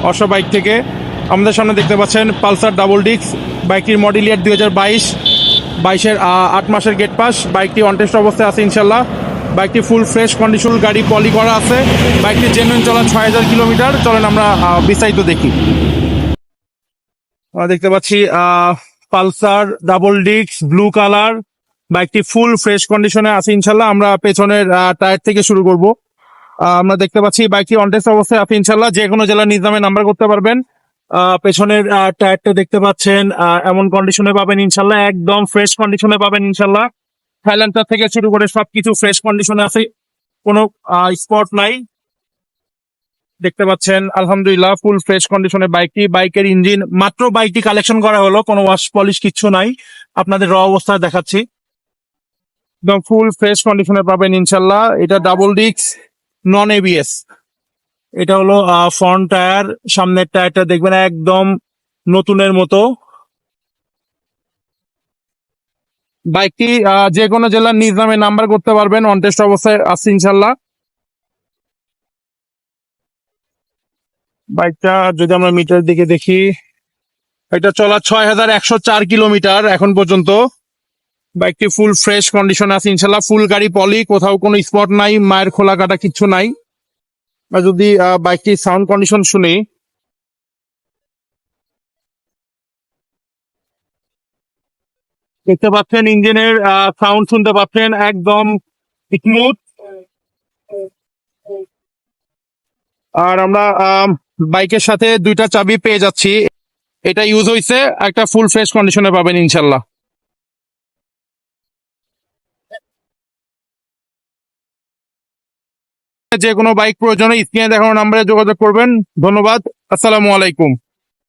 অশো bike থেকে আমাদের সামনে দেখতে পাচ্ছেন পালসার ডাবল ডিস্ক। বাইকটির মডেল ইয়ার 2022, 8 মাসের গেট পাস। বাইকটি অন টেস্ট অবস্থায় আছে ইনশাল্লাহ। বাইকটি ফুল ফ্রেশ কন্ডিশন, গাড়ি পলি করা আছে। বাইকটি জেনুইন চলা 6000 কিলোমিটার। চলেন আমরা বিস্তারিত দেখি। দেখতে পাচ্ছি Pulsar double disc blue colour. বাইকটি ফুল ফ্রেশ কন্ডিশনে আছে ইনশাল্লাহ। আমরা পেছনের টায়ার থেকে শুরু করব। আমরা দেখতে পাচ্ছি বাইকটি অন টেস্ট অবস্থায় আছে ইনশাল্লাহ। যে কোনো জেলার নিজ নামে নাম্বার করতে পারবেন। পেছনের টায়ারটা দেখতে পাচ্ছেন এমন কন্ডিশনে পাবেন ইনশাল্লাহ, একদম ফ্রেশ কন্ডিশনে পাবেন ইনশাল্লাহ। সাইলেন্সার থেকে শুরু করে সবকিছু ফ্রেশ কন্ডিশনে আছে, কোনো স্পট নাই। দেখতে পাচ্ছেন আলহামদুলিল্লাহ ফুল ফ্রেশ কন্ডিশনে বাইকটি। বাইকের ইঞ্জিন মাত্র বাইকটি কালেকশন করা হলো, কোনো ওয়াশ পলিশ কিচ্ছু নাই। আপনাদের র অবস্থায় দেখাচ্ছি, একদম ফুল ফ্রেশ কন্ডিশনে পাবেন ইনশাল্লাহ। এটা ডাবল ডিস্ক, নন এবিএস। এটা হলো ফ্রন্ট টায়ার। সামনের টায়ারটা দেখবেন একদম নতুনের মতো। বাইকটি যে কোনো জেলার নিজ নামে নাম্বার করতে পারবেন, অন টেস্ট অবস্থায় আছে ইনশাল্লাহ। বাইকটা যদি আমরা মিটার দিকে দেখি, এটা চলা 6104 কিলোমিটার এখন পর্যন্ত। বাইকটি ফুল ফ্রেশ কন্ডিশন আছে ইনশাল্লাহ। ফুল গাড়ি পলি, কোথাও কোনো স্পট নাই, মায়ের খোলা কাটা কিচ্ছু নাই। আর যদি বাইকটি সাউন্ড কন্ডিশন শুনি, দেখতে পাচ্ছেন ইঞ্জিনের সাউন্ড শুনতে পাচ্ছেন, একদম স্মুথ। আর আমরা বাইকের সাথে 2টা চাবি পেয়ে যাচ্ছি। এটা ইউজ হয়েছে, একটা ফুল ফ্রেশ কন্ডিশনে পাবেন ইনশাল্লাহ। যে কোনো বাইক প্রয়োজনে স্ক্রিনে দেখানো নাম্বারে যোগাযোগ করবেন। ধন্যবাদ। আসসালামু আলাইকুম।